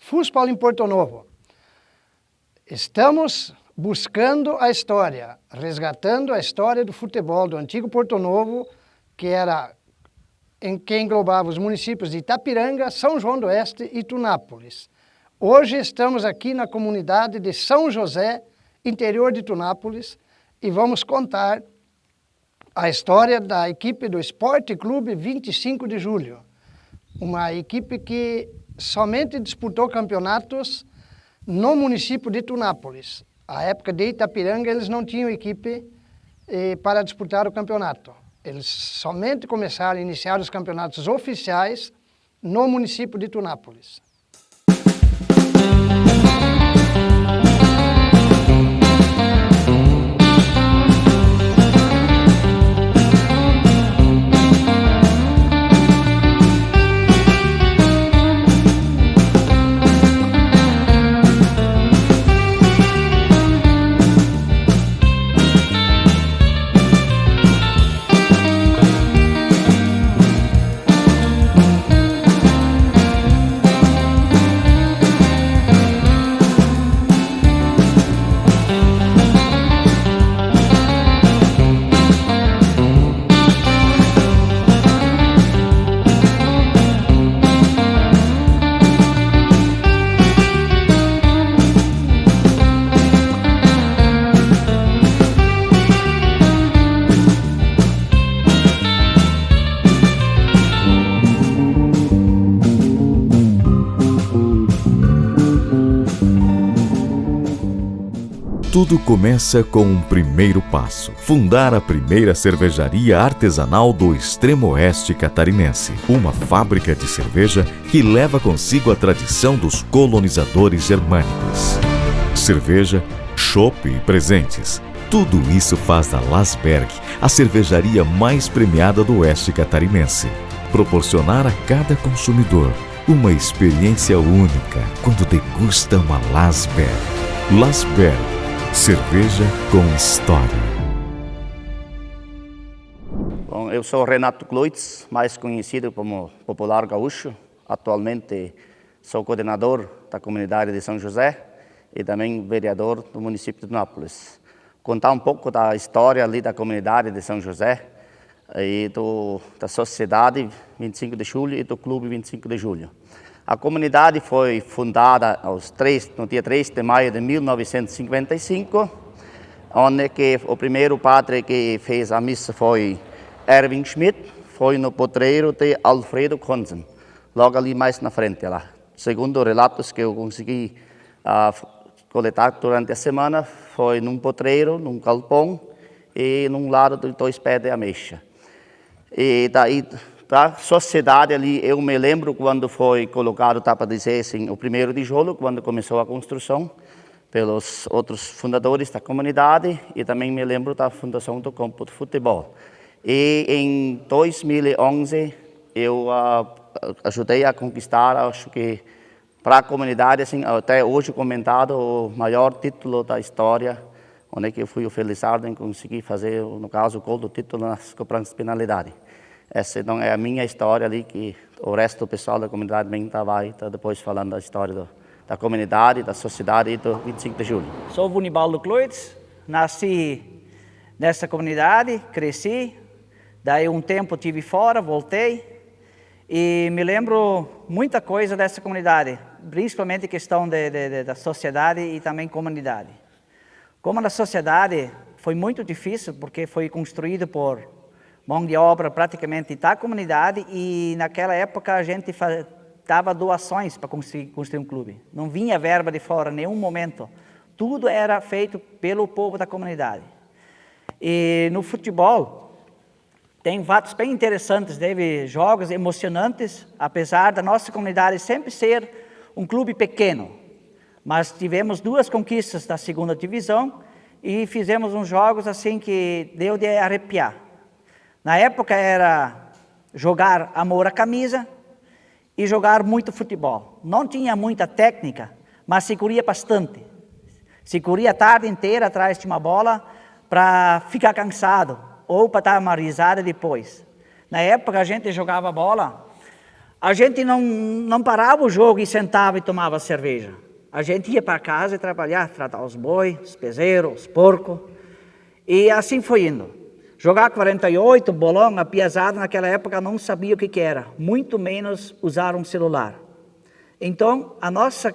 Fußball em Porto Novo. Estamos buscando a história, resgatando a história do futebol do antigo Porto Novo, que englobava os municípios de Itapiranga, São João do Oeste e Tunápolis. Hoje estamos aqui na comunidade de São José, interior de Tunápolis, e vamos contar a história da equipe do Esporte Clube 25 de Julho, uma equipe que somente disputou campeonatos no município de Tunápolis. À época de Itapiranga, eles não tinham equipe para disputar o campeonato. Eles somente começaram a iniciar os campeonatos oficiais no município de Tunápolis. Tudo começa com um primeiro passo: fundar a primeira cervejaria artesanal do extremo oeste catarinense. Uma fábrica de cerveja que leva consigo a tradição dos colonizadores germânicos. Cerveja, chopp e presentes. Tudo isso faz da Lasberg a cervejaria mais premiada do oeste catarinense. Proporcionar a cada consumidor uma experiência única quando degusta uma Lasberg. Lasberg. Cerveja com história. Bom, eu sou Renato Kloitz, mais conhecido como Popular Gaúcho. Atualmente sou coordenador da comunidade de São José e também vereador do município de Tunápolis. Contar um pouco da história ali da comunidade de São José e da Sociedade 25 de Julho e do Clube 25 de Julho. A comunidade foi fundada no dia 3 de maio de 1955, onde o primeiro padre que fez a missa foi Erwin Schmidt, foi no potreiro de Alfredo Konzen, logo ali mais na frente lá. Segundo relatos que eu consegui coletar durante a semana, foi num potreiro, num galpão e num lado de 2 pés de ameixa. E daí, da sociedade ali, eu me lembro quando foi colocado, para dizer assim, o primeiro tijolo, quando começou a construção, pelos outros fundadores da comunidade, e também me lembro da fundação do campo de futebol. E em 2011, eu ajudei a conquistar, acho que para a comunidade, assim, até hoje comentado, o maior título da história, onde eu fui felizardo em conseguir fazer, no caso, o gol do título nas cobranças de penalidade. Essa então é a minha história ali, que o resto do pessoal da comunidade também vai depois falando da história da comunidade, da sociedade e do 25 de julho. Sou Vunibaldo Kloitz, nasci nessa comunidade, cresci, daí um tempo estive fora, voltei e me lembro muita coisa dessa comunidade, principalmente questão da sociedade e também comunidade. Como na sociedade foi muito difícil, porque foi construído por mão de obra praticamente da comunidade, e naquela época a gente dava doações para construir um clube. Não vinha verba de fora em nenhum momento. Tudo era feito pelo povo da comunidade. E no futebol tem fatos bem interessantes, teve jogos emocionantes, apesar da nossa comunidade sempre ser um clube pequeno. Mas tivemos 2 conquistas da 2ª divisão e fizemos uns jogos assim que deu de arrepiar. Na época era jogar amor à camisa e jogar muito futebol. Não tinha muita técnica, mas se corria bastante. Se corria a tarde inteira atrás de uma bola para ficar cansado ou para dar uma risada depois. Na época a gente jogava bola a gente não parava o jogo e sentava e tomava cerveja. A gente ia para casa e trabalhar, tratar os bois, os bezerros, os porcos. E assim foi indo. Jogar 48, bolão, a piazada naquela época não sabia o que era, muito menos usar um celular. Então, a nossa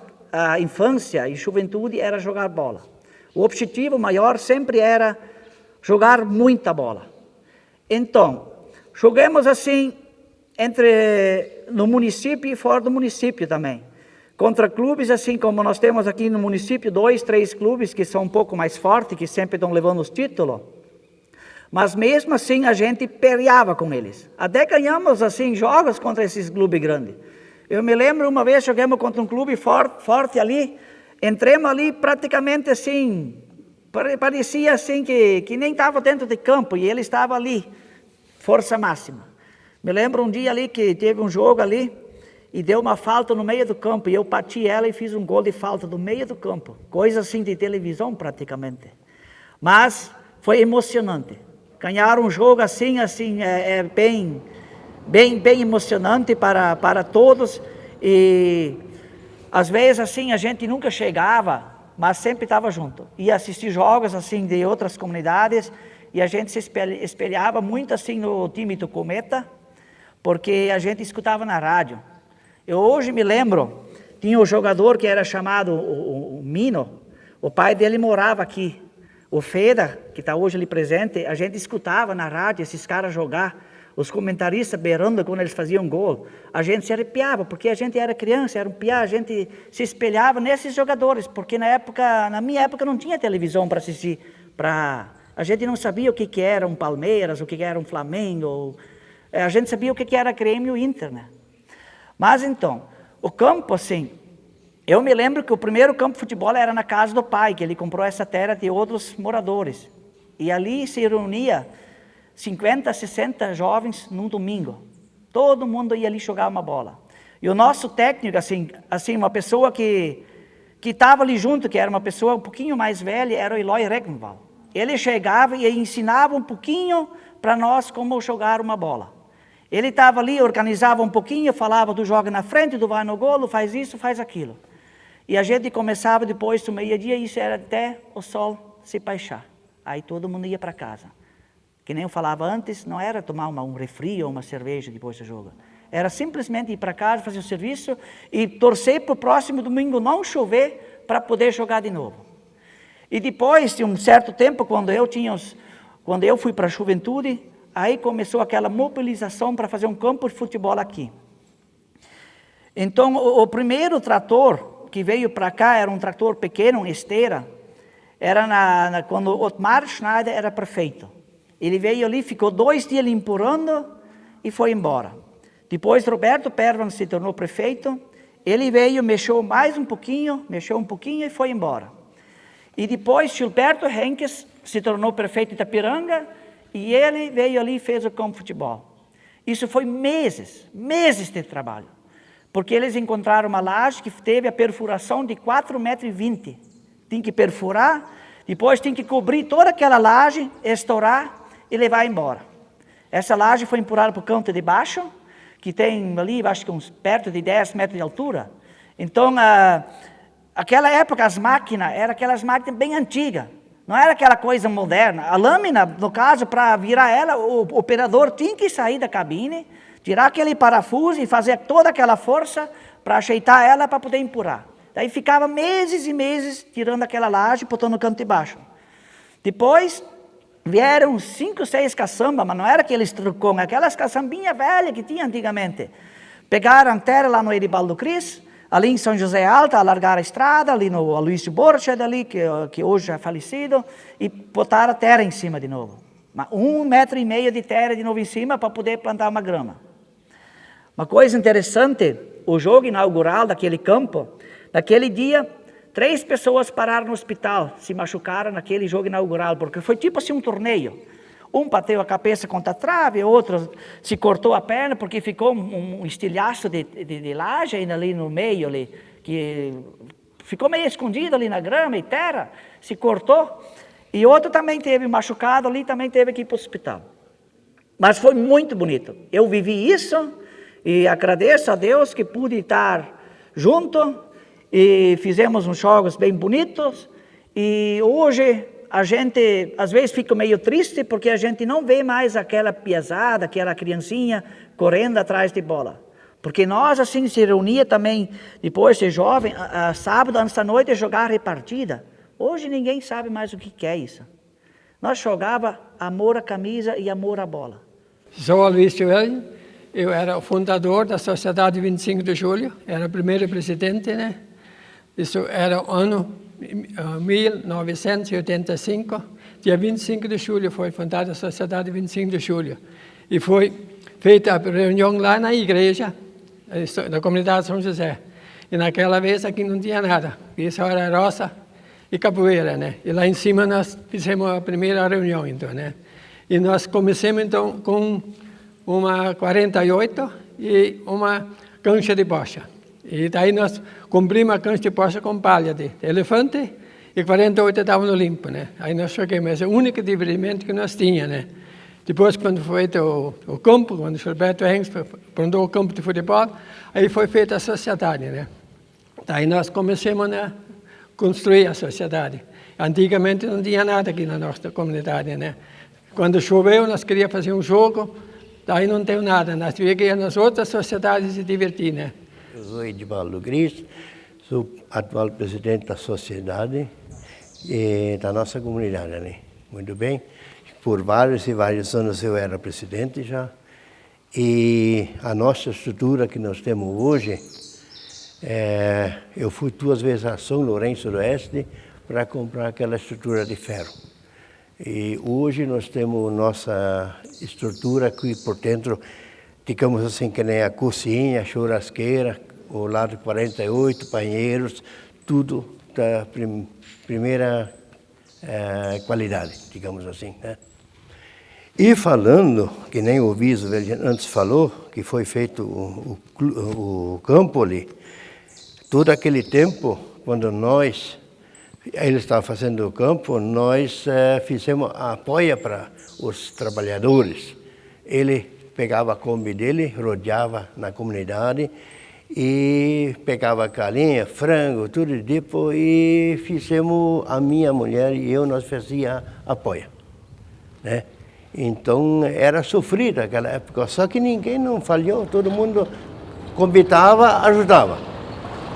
infância e juventude era jogar bola. O objetivo maior sempre era jogar muita bola. Então, jogamos assim no município e fora do município também. Contra clubes assim como nós temos aqui no município, 2, 3 clubes que são um pouco mais fortes, que sempre estão levando os títulos. Mas mesmo assim a gente peleava com eles. Até ganhamos assim jogos contra esses clubes grandes. Eu me lembro uma vez jogamos contra um clube forte ali, entramos ali praticamente assim, parecia assim que nem estava dentro de campo e ele estava ali, força máxima. Me lembro um dia ali que teve um jogo ali e deu uma falta no meio do campo e eu bati ela e fiz um gol de falta no meio do campo. Coisa assim de televisão praticamente. Mas foi emocionante. Ganhar um jogo assim é bem emocionante para todos. E às vezes assim a gente nunca chegava, mas sempre estava junto. Ia assistir jogos assim de outras comunidades e a gente se espelhava muito assim no time do Cometa, porque a gente escutava na rádio. Eu hoje me lembro, tinha um jogador que era chamado o Mino, o pai dele morava aqui. O Feda, que está hoje ali presente, a gente escutava na rádio esses caras jogar, os comentaristas berrando quando eles faziam gol. A gente se arrepiava, porque a gente era criança, era um piá, a gente se espelhava nesses jogadores, porque na minha época não tinha televisão para assistir. A gente não sabia o que era um Palmeiras, o que era um Flamengo, a gente sabia o que era Grêmio e Inter, né? Mas então, o campo assim, eu me lembro que o primeiro campo de futebol era na casa do pai, que ele comprou essa terra de outros moradores. E ali se reunia 50, 60 jovens num domingo. Todo mundo ia ali jogar uma bola. E o nosso técnico, assim uma pessoa que estava ali junto, que era uma pessoa um pouquinho mais velha, era o Eloy Regenwald. Ele chegava e ensinava um pouquinho para nós como jogar uma bola. Ele estava ali, organizava um pouquinho, falava do joga na frente, do vai no golo, faz isso, faz aquilo. E a gente começava depois do meio-dia, isso era até o sol se baixar. Aí todo mundo ia para casa. Que nem eu falava antes, não era tomar um refri ou uma cerveja depois do jogo. Era simplesmente ir para casa, fazer o serviço e torcer para o próximo domingo não chover para poder jogar de novo. E depois de um certo tempo, quando eu fui para a juventude, aí começou aquela mobilização para fazer um campo de futebol aqui. Então, o primeiro trator que veio para cá era um trator pequeno, uma esteira. Era quando Otmar Schneider era prefeito. Ele veio ali, ficou 2 dias limpando e foi embora. Depois Roberto Pervan se tornou prefeito. Ele veio, mexeu um pouquinho e foi embora. E depois Gilberto Henkes se tornou prefeito de Itapiranga e ele veio ali e fez o campo de futebol. Isso foi meses de trabalho. Porque eles encontraram uma laje que teve a perfuração de 4,20 metros. Tem que perfurar, depois tem que cobrir toda aquela laje, estourar e levar embora. Essa laje foi empurrada para o canto de baixo, que tem ali, acho que perto de 10 metros de altura. Então, aquela época, as máquinas, eram aquelas máquinas bem antigas. Não era aquela coisa moderna. A lâmina, no caso, para virar ela, o operador tinha que sair da cabine, tirar aquele parafuso e fazer toda aquela força para ajeitar ela para poder empurrar. Daí ficava meses e meses tirando aquela laje e botando no canto de baixo. Depois vieram 5, 6 caçambas, mas não era aqueles trucões, aquelas caçambinhas velhas que tinha antigamente. Pegaram a terra lá no Eribaldo Cris, ali em São José Alta, alargaram a estrada, ali no Aloysio Borchardt, ali, que hoje é falecido, e botaram a terra em cima de novo. 1,5 metro de terra de novo em cima para poder plantar uma grama. Uma coisa interessante, o jogo inaugural daquele campo, naquele dia, 3 pessoas pararam no hospital, se machucaram naquele jogo inaugural, porque foi tipo assim um torneio. Um bateu a cabeça contra a trave, outro se cortou a perna, porque ficou um estilhaço de laje ali no meio, ali, que ficou meio escondido ali na grama e terra, se cortou. E outro também teve machucado ali, também teve que ir para o hospital. Mas foi muito bonito. Eu vivi isso E agradeço a Deus que pude estar junto e fizemos uns jogos bem bonitos. E hoje a gente às vezes fica meio triste porque a gente não vê mais aquela piazada, aquela criancinha correndo atrás de bola. Porque nós assim se reunia também depois de jovem, sábado antes da noite jogar repartida. Hoje ninguém sabe mais o que é isso. Nós jogava amor à camisa e amor à bola. Sou Luiz Joelho, eu era o fundador da Sociedade 25 de Julho, era o primeiro presidente, né? Isso era o ano 1985, dia 25 de julho foi fundada a Sociedade 25 de Julho. E foi feita a reunião lá na igreja, da comunidade São José. E naquela vez aqui não tinha nada, isso era roça e capoeira, né? E lá em cima nós fizemos a primeira reunião, então, né? E nós começamos, então, com uma 48 e uma cancha de bocha. E daí nós cumprimos a cancha de bocha com palha de elefante e 48 estavam no limpo, né? Aí nós jogamos, esse é o único divertimento que nós tínhamos, né? Depois, quando foi feito o campo, quando o Gilberto Hengs fundou o campo de futebol, aí foi feita a sociedade, né? Daí nós começamos a construir a sociedade. Antigamente não tinha nada aqui na nossa comunidade, né? Quando choveu, nós queríamos fazer um jogo, daí não tem nada. Nós tínhamos que ir nas outras sociedades se divertir, né? Eu sou Edivaldo Gris, sou atual presidente da sociedade e da nossa comunidade, né? Muito bem. Por vários e vários anos eu era presidente já. E a nossa estrutura que nós temos hoje, eu fui 2 vezes a São Lourenço do Oeste para comprar aquela estrutura de ferro. E hoje nós temos nossa estrutura aqui por dentro, digamos assim, que nem a cozinha, a churrasqueira, o lado 48, banheiros, tudo da primeira qualidade, digamos assim, né? E falando, que nem o Viso antes falou, que foi feito o campo ali, todo aquele tempo, quando eles estavam fazendo o campo, nós fizemos a apoia para os trabalhadores. Ele pegava a Kombi dele, rodeava na comunidade e pegava galinha, frango, tudo tipo, e fizemos, a minha mulher e eu, nós fazíamos apoia, né? Então era sofrido aquela época, só que ninguém não falhou, todo mundo convidava, ajudava.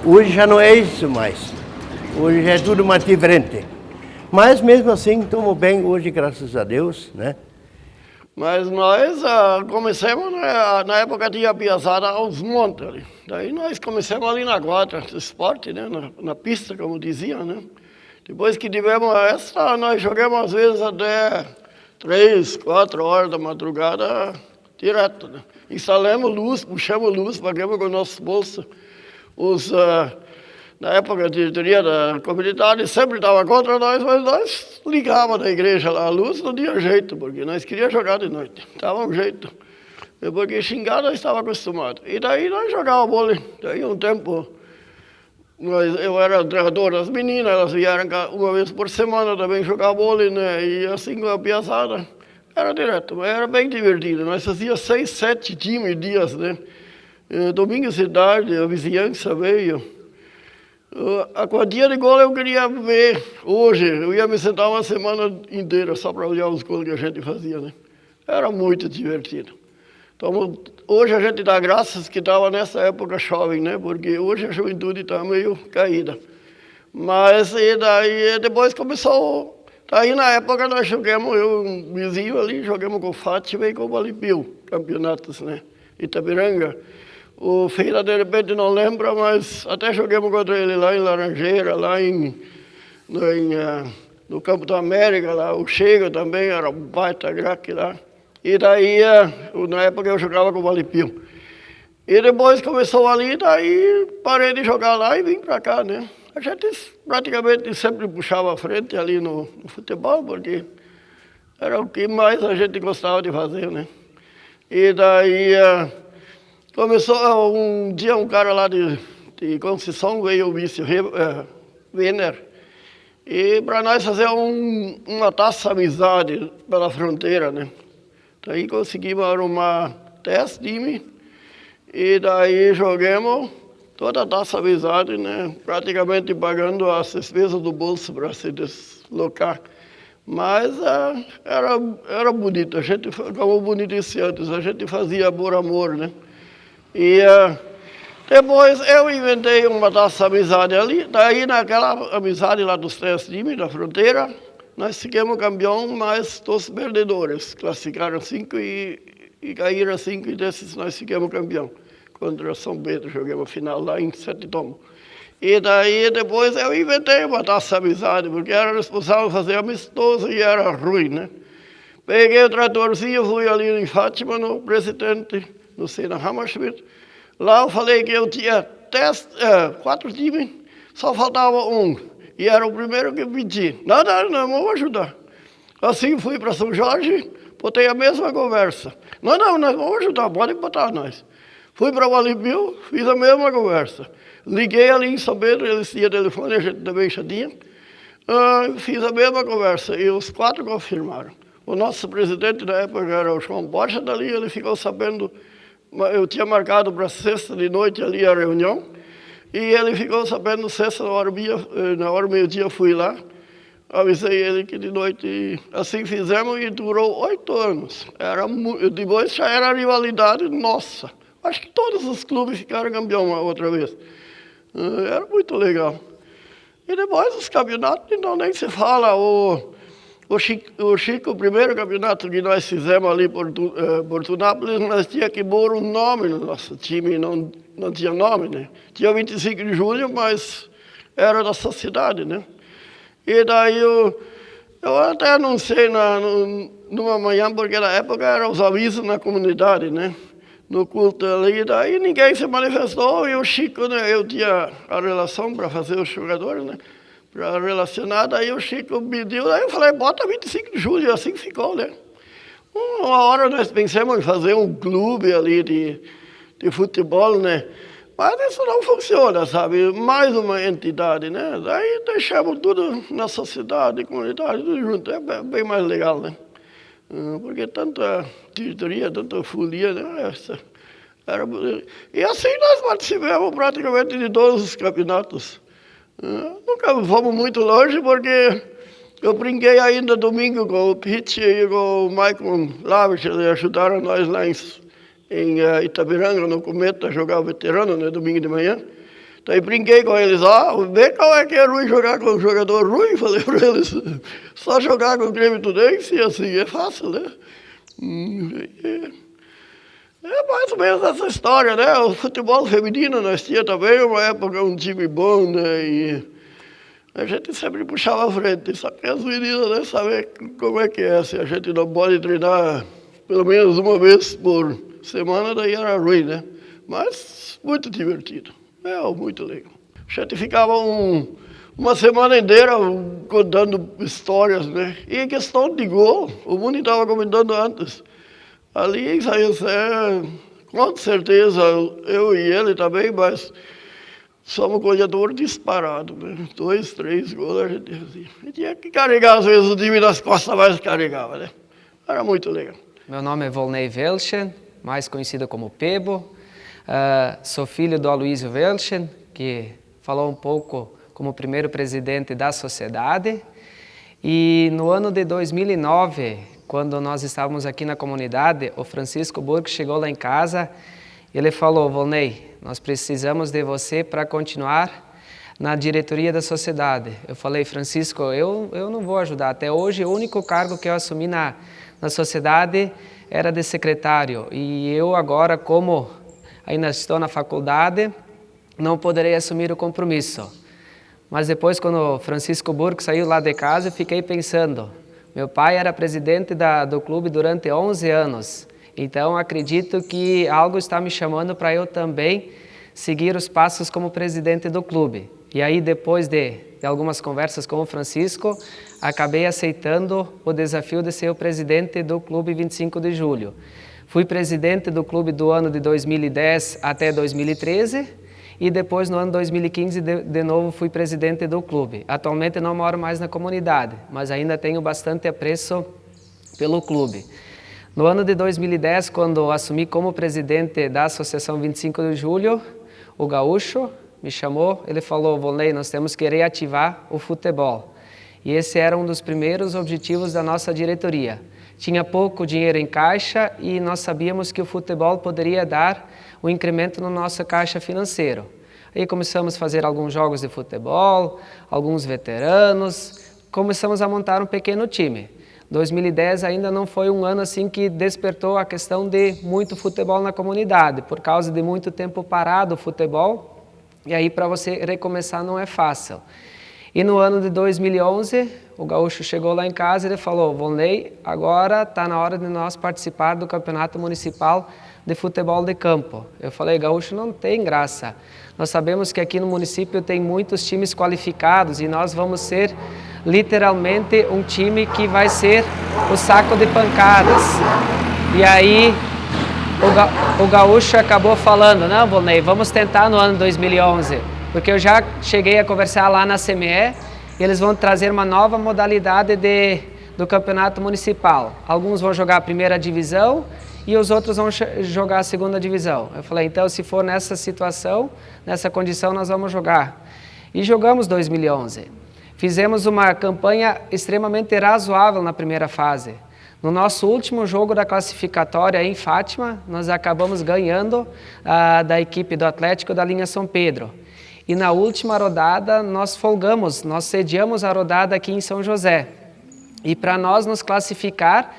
Hoje já não é isso mais, hoje já é tudo mais diferente. Mas mesmo assim estamos bem hoje, graças a Deus, né? Mas nós começamos, na época tinha a piazada aos montes ali. Daí nós começamos ali na quadra de esporte, né? Na pista, como diziam, né? Depois que tivemos essa, nós jogamos às vezes até 3, 4 horas da madrugada direto, né? Instalamos luz, puxamos luz, pagamos com o nosso bolso. Na época a diretoria da comunidade sempre estava contra nós, mas nós ligávamos na igreja lá, a luz não tinha jeito, porque nós queríamos jogar de noite, estava um jeito. Porque xingar nós estávamos acostumados. E daí nós jogávamos vôlei. Daí um tempo, eu era treinador das meninas, elas vieram cá 1 vez por semana também jogar vôlei, né? E assim com a piazada, era direto, mas era bem divertido. Nós fazíamos 6, 7 times dias, né? Domingo e tarde, a vizinhança veio. A quantia de gol eu queria ver hoje. Eu ia me sentar uma semana inteira só para olhar os gols que a gente fazia, né? Era muito divertido. Então, hoje a gente dá graças que estava nessa época jovem, né? Porque hoje a juventude está meio caída. Mas e daí depois começou. Daí na época nós jogamos, eu e um vizinho ali, jogamos com o Fátima e com o Valipio, campeonatos, né? Itapiranga. O Feira de repente não lembra, mas até jogamos contra ele lá em Laranjeira, lá no Campo da América, lá. O Chega também era um baita craque lá. E daí, na época eu jogava com o Valipio. E depois começou ali, daí parei de jogar lá e vim para cá, né? A gente praticamente sempre puxava a frente ali no futebol, porque era o que mais a gente gostava de fazer, né? E daí começou um dia um cara lá de Conceição, veio o vice Wenner, e para nós fazer uma taça amizade pela fronteira, né? Daí conseguimos arrumar 10 times E daí jogamos toda a nossa amizade, né? Praticamente pagando as despesas do bolso para se deslocar. Mas era bonito, a gente, como bonito disse antes, a gente fazia por amor, né? E depois eu inventei uma dessa amizade ali, daí naquela amizade lá dos 3 times da fronteira, nós ficamos campeão, mas dos perdedores. Classificaram 5 e caíram 5, e desses nós ficamos campeão. Contra São Pedro, jogamos a final lá em Sete Tomos. E daí depois eu inventei uma dessa amizade, porque era responsável fazer amistoso e era ruim, né? Peguei o tratorzinho, fui ali em Fátima, no presidente, no Sena Hammerschmidt. Lá eu falei que eu tinha 4 times, só faltava um. E era o primeiro que pedi. Não, vamos ajudar. Assim fui para São Jorge, botei a mesma conversa. Não, nós vamos ajudar, pode botar nós. Fui para o Alibiu, fiz a mesma conversa. Liguei ali em São Pedro, eles tinham telefone, a gente também já tinha. Fiz a mesma conversa e os 4 confirmaram. O nosso presidente da época era o João Borja, dali ele ficou sabendo, eu tinha marcado para sexta de noite ali a reunião, e ele ficou sabendo sexta na hora meio-dia fui lá, avisei ele que de noite, assim fizemos e durou 8 anos. Depois já era rivalidade nossa. Acho que todos os clubes ficaram campeão outra vez. Era muito legal. E depois os campeonatos, então nem se fala. O Chico, o primeiro campeonato que nós fizemos ali por Tunápolis, nós tínhamos que pôr um nome no nosso time, não tinha nome, né? Tinha 25 de julho, mas era da sociedade, né? E daí eu até anunciei numa manhã, porque na época eram os avisos na comunidade, né? No culto ali, daí ninguém se manifestou, e o Chico, né, eu tinha a relação para fazer os jogadores, né, para relacionar, daí o Chico pediu, daí eu falei, bota 25 de julho, assim ficou, né. Uma hora nós pensamos em fazer um clube ali de futebol, né, mas isso não funciona, sabe, mais uma entidade, né, daí deixamos tudo na sociedade, comunidade, tudo junto, é bem mais legal, né. Porque tanta diretoria, tanta folia, né? E assim nós participamos praticamente de todos os campeonatos. Nunca fomos muito longe, porque eu brinquei ainda domingo com o Pitch e com o Michael Lavich, eles ajudaram nós lá em Itabiranga, no Cometa, a jogar o veterano, né? Domingo de manhã. Daí brinquei com eles, vê qual é que é ruim jogar com um jogador ruim, falei para eles, só jogar com o Grêmio Tudense, assim, é fácil, né? É mais ou menos essa história, né? O futebol feminino, nós tínhamos também uma época um time bom, né? E a gente sempre puxava à frente, só que as meninas, né, sabem como é que é, se a gente não pode treinar pelo menos uma vez por semana, daí era ruim, né? Mas muito divertido. Muito legal. A gente ficava uma semana inteira contando histórias, né? E em questão de gol, o Muni estava comentando antes. Ali em São José, com certeza, eu e ele também, mas somos goleador disparado, né? 2, 3 gols a gente fazia. E tinha que carregar, às vezes, o time das costas, mas carregava, né? Era muito legal. Meu nome é Volney Welschen, mais conhecido como Pebo. Sou filho do Aloysio Welschen, que falou um pouco como primeiro presidente da sociedade. E no ano de 2009, quando nós estávamos aqui na comunidade, o Francisco Burke chegou lá em casa e ele falou, Volney, nós precisamos de você para continuar na diretoria da sociedade. Eu falei, Francisco, eu não vou ajudar. Até hoje, o único cargo que eu assumi na sociedade era de secretário. E eu agora, como ainda estou na faculdade, não poderei assumir o compromisso. Mas depois, quando o Francisco Burke saiu lá de casa, eu fiquei pensando, meu pai era presidente do clube durante 11 anos, então acredito que algo está me chamando para eu também seguir os passos como presidente do clube. E aí, depois de algumas conversas com o Francisco, acabei aceitando o desafio de ser o presidente do clube 25 de julho. Fui presidente do clube do ano de 2010 até 2013 e depois no ano 2015 de novo fui presidente do clube. Atualmente não moro mais na comunidade, mas ainda tenho bastante apreço pelo clube. No ano de 2010, quando assumi como presidente da Associação 25 de Julho, o Gaúcho me chamou, ele falou: Volney, nós temos que reativar o futebol. E esse era um dos primeiros objetivos da nossa diretoria. Tinha pouco dinheiro em caixa e nós sabíamos que o futebol poderia dar um incremento no nosso caixa financeiro. Aí começamos a fazer alguns jogos de futebol, alguns veteranos, começamos a montar um pequeno time. 2010 ainda não foi um ano assim que despertou a questão de muito futebol na comunidade, por causa de muito tempo parado o futebol, e aí para você recomeçar não é fácil. E no ano de 2011, o Gaúcho chegou lá em casa e ele falou: Volney, agora está na hora de nós participar do Campeonato Municipal de Futebol de Campo. Eu falei: Gaúcho, não tem graça. Nós sabemos que aqui no município tem muitos times qualificados e nós vamos ser literalmente um time que vai ser o saco de pancadas. E aí o Gaúcho acabou falando: não, Volney, vamos tentar no ano 2011. Porque eu já cheguei a conversar lá na CME e eles vão trazer uma nova modalidade do campeonato municipal. Alguns vão jogar a primeira divisão e os outros vão jogar a segunda divisão. Eu falei: então, se for nessa situação, nessa condição, nós vamos jogar. E jogamos 2011. Fizemos uma campanha extremamente razoável na primeira fase. No nosso último jogo da classificatória em Fátima, nós acabamos ganhando da equipe do Atlético da linha São Pedro. E na última rodada nós folgamos, nós sediamos a rodada aqui em São José. E para nós nos classificar,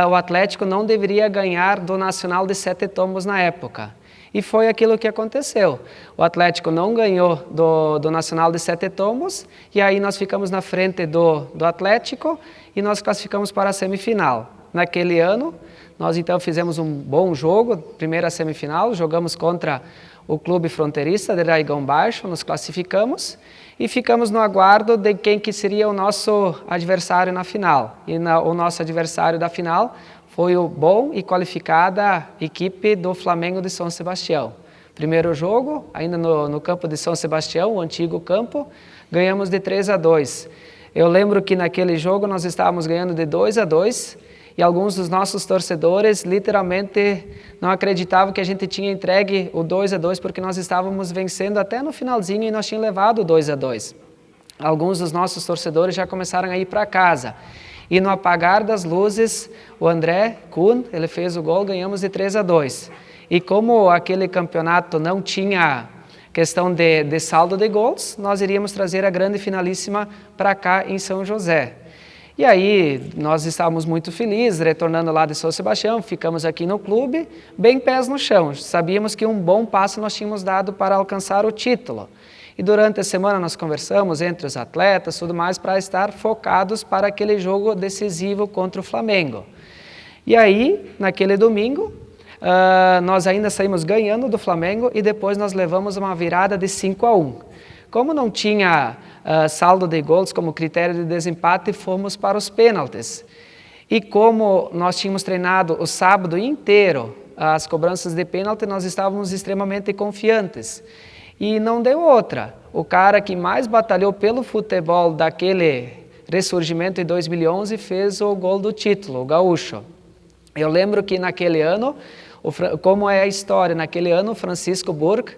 o Atlético não deveria ganhar do Nacional de 7 Tombos na época. E foi aquilo que aconteceu. O Atlético não ganhou do Nacional de 7 Tombos, e aí nós ficamos na frente do Atlético e nós classificamos para a semifinal. Naquele ano, nós então fizemos um bom jogo, primeira semifinal, jogamos contra o Clube Fronteirista de Raigão Baixo, nos classificamos e ficamos no aguardo de quem que seria o nosso adversário na final. E o nosso adversário da final foi o bom e qualificada equipe do Flamengo de São Sebastião. Primeiro jogo, ainda no campo de São Sebastião, o antigo campo, ganhamos de 3-2. Eu lembro que naquele jogo nós estávamos ganhando de 2-2 e alguns dos nossos torcedores literalmente não acreditavam que a gente tinha entregue o 2-2 porque nós estávamos vencendo até no finalzinho e nós tínhamos levado o 2-2. Alguns dos nossos torcedores já começaram a ir para casa. E no apagar das luzes, o André Kuhn, ele fez o gol, ganhamos de 3-2. E como aquele campeonato não tinha questão de saldo de gols, nós iríamos trazer a grande finalíssima para cá em São José. E aí nós estávamos muito felizes, retornando lá de São Sebastião, ficamos aqui no clube, bem pés no chão. Sabíamos que um bom passo nós tínhamos dado para alcançar o título. E durante a semana nós conversamos entre os atletas, tudo mais, para estar focados para aquele jogo decisivo contra o Flamengo. E aí, naquele domingo, nós ainda saímos ganhando do Flamengo e depois nós levamos uma virada de 5-1. Como não tinha saldo de gols como critério de desempate, fomos para os pênaltis. E como nós tínhamos treinado o sábado inteiro as cobranças de pênalti, nós estávamos extremamente confiantes. E não deu outra. O cara que mais batalhou pelo futebol daquele ressurgimento em 2011 fez o gol do título, o Gaúcho. Eu lembro que naquele ano, como é a história, naquele ano o Francisco Burke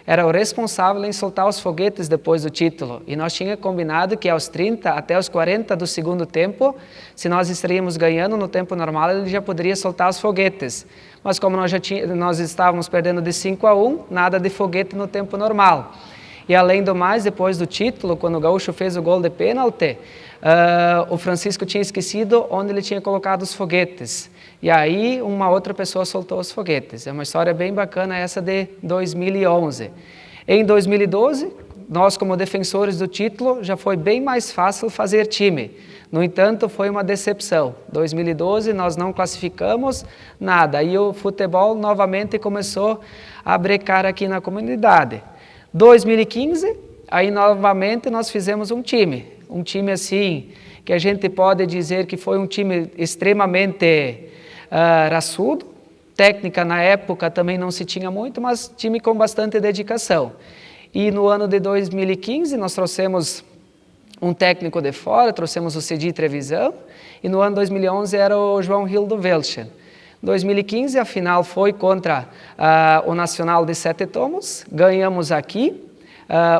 era o responsável em soltar os foguetes depois do título. E nós tínhamos combinado que aos 30 até os 40 do segundo tempo, se nós estaríamos ganhando no tempo normal, ele já poderia soltar os foguetes. Mas como nós estávamos perdendo de 5-1, nada de foguete no tempo normal. E além do mais, depois do título, quando o Gaúcho fez o gol de pênalti, o Francisco tinha esquecido onde ele tinha colocado os foguetes. E aí uma outra pessoa soltou os foguetes. É uma história bem bacana essa de 2011. Em 2012, nós como defensores do título, já foi bem mais fácil fazer time. No entanto, foi uma decepção. 2012 nós não classificamos nada e o futebol novamente começou a brecar aqui na comunidade. 2015, aí novamente nós fizemos um time assim, que a gente pode dizer que foi um time extremamente raçudo. Técnica na época também não se tinha muito, mas time com bastante dedicação. E no ano de 2015 nós trouxemos um técnico de fora, trouxemos o Cedi Trevisan, e no ano 2011 era o João Hildo Velchen. 2015, a final foi contra o Nacional de Sete Tomos. Ganhamos aqui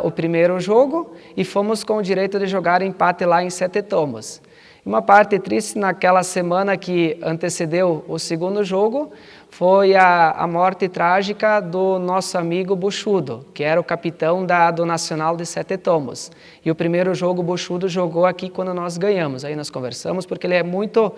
o primeiro jogo e fomos com o direito de jogar empate lá em Sete Tomos. Uma parte triste naquela semana que antecedeu o segundo jogo foi a morte trágica do nosso amigo Buxudo, que era o capitão do Nacional de Sete Tomos. E o primeiro jogo o Buxudo jogou aqui quando nós ganhamos. Aí nós conversamos porque ele é muito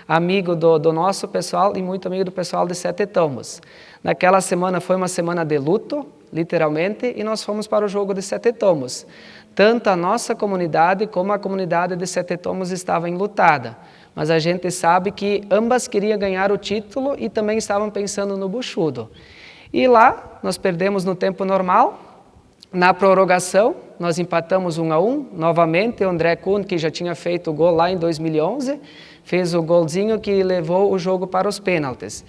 amigo do nosso pessoal e muito amigo do pessoal de Sete Tomos. Naquela semana foi uma semana de luto, literalmente, e nós fomos para o jogo de Sete Tomos. Tanto a nossa comunidade como a comunidade de Sete Tomos estava enlutada. Mas a gente sabe que ambas queriam ganhar o título e também estavam pensando no Buxudo. E lá nós perdemos no tempo normal. Na prorrogação, nós empatamos 1-1. Novamente, o André Kuhn, que já tinha feito o gol lá em 2011, fez o golzinho que levou o jogo para os pênaltis.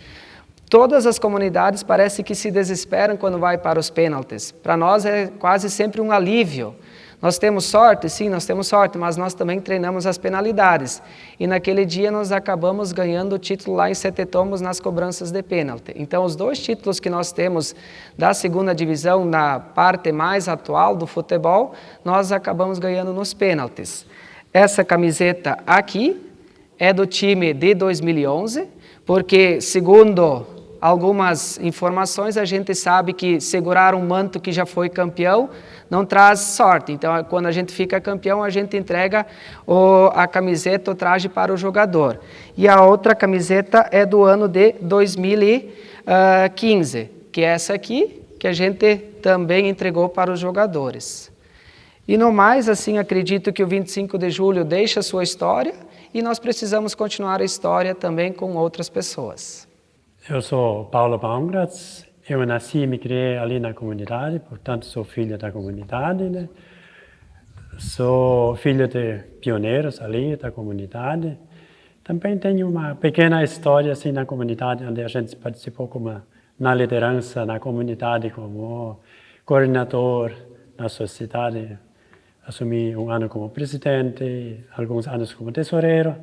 Todas as comunidades parece que se desesperam quando vai para os pênaltis. Para nós é quase sempre um alívio. Nós temos sorte? Sim, nós temos sorte, mas nós também treinamos as penalidades. E naquele dia nós acabamos ganhando o título lá em Sete Tomos nas cobranças de pênalti. Então, os 2 títulos que nós temos da segunda divisão na parte mais atual do futebol, nós acabamos ganhando nos pênaltis. Essa camiseta aqui é do time de 2011, porque segundo algumas informações, a gente sabe que segurar um manto que já foi campeão não traz sorte. Então, quando a gente fica campeão, a gente entrega a camiseta, o traje para o jogador. E a outra camiseta é do ano de 2015, que é essa aqui, que a gente também entregou para os jogadores. E no mais, assim, acredito que o 25 de julho deixa a sua história e nós precisamos continuar a história também com outras pessoas. Eu sou Paulo Baumgratz, eu nasci e me criei ali na comunidade, portanto sou filho da comunidade, né? Sou filho de pioneiros ali da comunidade. Também tenho uma pequena história assim na comunidade, onde a gente participou na liderança na comunidade como coordenador na sociedade. Assumi um ano como presidente, alguns anos como tesoureiro.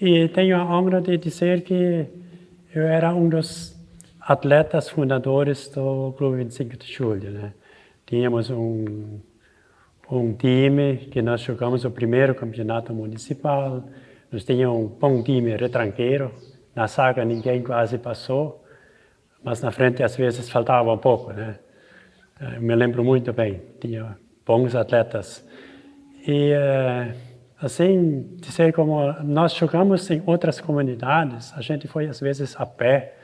E tenho a honra de dizer que eu era um dos atletas fundadores do Clube 25 de Julho, né? Tínhamos um time que nós jogamos o primeiro campeonato municipal. Nós tínhamos um bom time retranqueiro. Na saga ninguém quase passou, mas na frente às vezes faltava um pouco, né? Eu me lembro muito bem, tinha bons atletas. E assim, dizer como nós jogamos em outras comunidades, a gente foi às vezes a pé,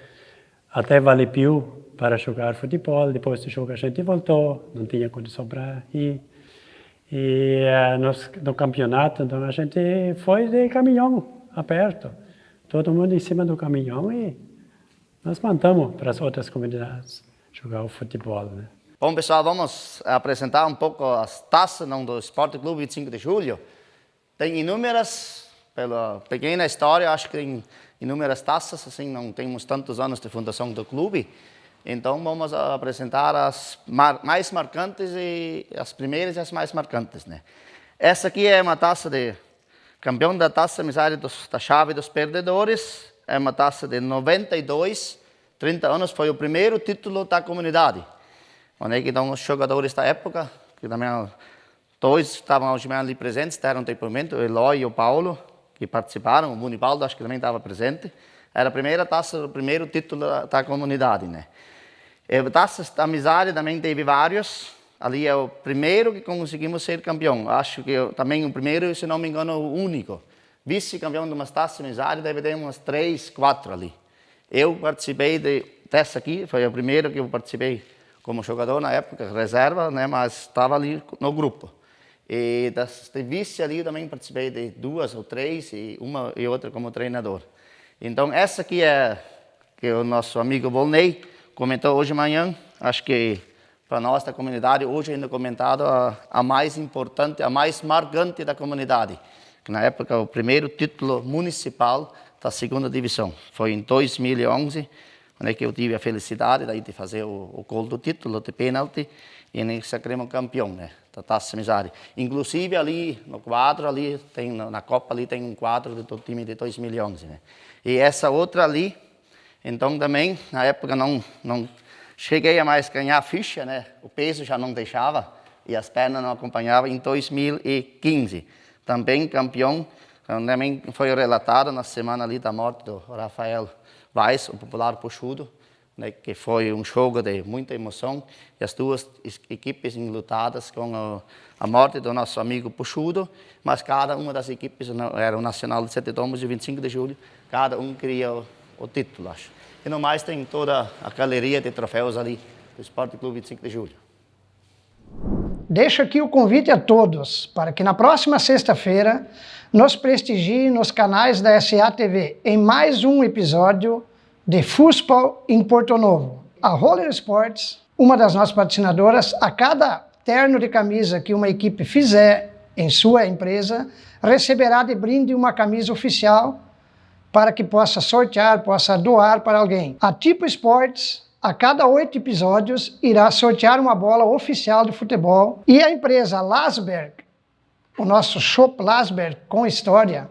até Vale Pio para jogar futebol, depois do jogo a gente voltou, não tinha condição para ir. E no campeonato, então a gente foi de caminhão, aberto, todo mundo em cima do caminhão e nós mandamos para as outras comunidades jogar o futebol, né? Bom, pessoal, vamos apresentar um pouco as taças do Esporte Clube 25 de Julho. Tem inúmeras, pela pequena história, acho que tem inúmeras taças, assim, não temos tantos anos de fundação do clube. Então, vamos apresentar as mais marcantes e as primeiras e as mais marcantes, né? Essa aqui é uma taça de campeão da taça amizade da chave dos perdedores. É uma taça de 92, 30 anos, foi o primeiro título da comunidade. Onde é que estão os jogadores da época, que também dois estavam hoje ali presentes, deram depoimento, o Eloy e o Paulo, que participaram, o Munibaldo acho que também estava presente. Era a primeira taça, o primeiro título da comunidade, né? E taças da amizade também teve vários. Ali é o primeiro que conseguimos ser campeão. Acho que também o primeiro, se não me engano, o único. Vice-campeão de umas taças de amizade, deve ter umas 3, 4 ali. Eu participei dessa aqui, foi o primeiro que eu participei como jogador na época, reserva, né, mas estava ali no grupo. E de vice ali eu também participei de 2 ou 3 e uma e outra como treinador. Então essa aqui é que o nosso amigo Volney comentou hoje de manhã. Acho que para nós da comunidade hoje ainda comentado a mais importante, a mais marcante da comunidade. Que na época o primeiro título municipal da segunda divisão foi em 2011. Onde que eu tive a felicidade daí de fazer o gol do título de pênalti e nós sagramos campeão, né, da taça amizade. Inclusive ali no quadro ali tem na copa ali tem um quadro do time de 2011, né. E essa outra ali Então também, na época, não cheguei a mais ganhar ficha, né? O peso já não deixava e as pernas não acompanhavam. Em 2015, também campeão, também foi relatado na semana ali da morte do Rafael Weiss, o popular Puxudo, né? Que foi um jogo de muita emoção e as duas equipes enlutadas com a morte do nosso amigo Puxudo, mas cada uma das equipes, era o Nacional de Sete Tombos de 25 de julho, cada um queria o título, acho. E no mais tem toda a galeria de troféus ali do Esporte Clube 25 de julho. Deixo aqui o convite a todos para que na próxima sexta-feira nos prestigiem nos canais da SA-TV em mais um episódio de Fußball em Porto Novo. A Roller Sports, uma das nossas patrocinadoras, a cada terno de camisa que uma equipe fizer em sua empresa, receberá de brinde uma camisa oficial para que possa sortear, possa doar para alguém. A Tipo Sports, a cada 8 episódios, irá sortear uma bola oficial de futebol. E a empresa Lasberg, o nosso Shop Lasberg com história,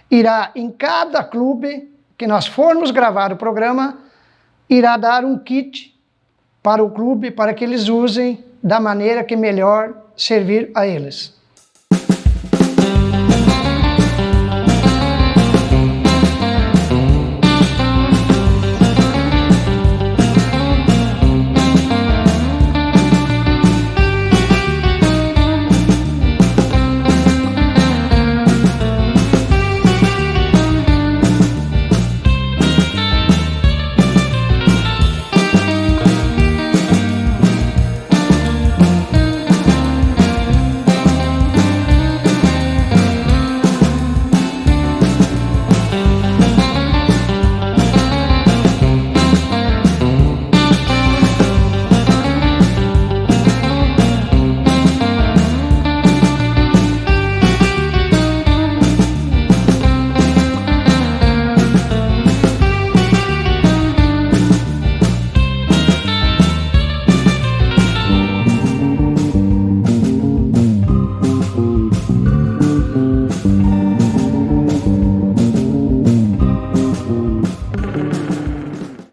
irá em cada clube que nós formos gravar o programa, irá dar um kit para o clube, para que eles usem da maneira que melhor servir a eles.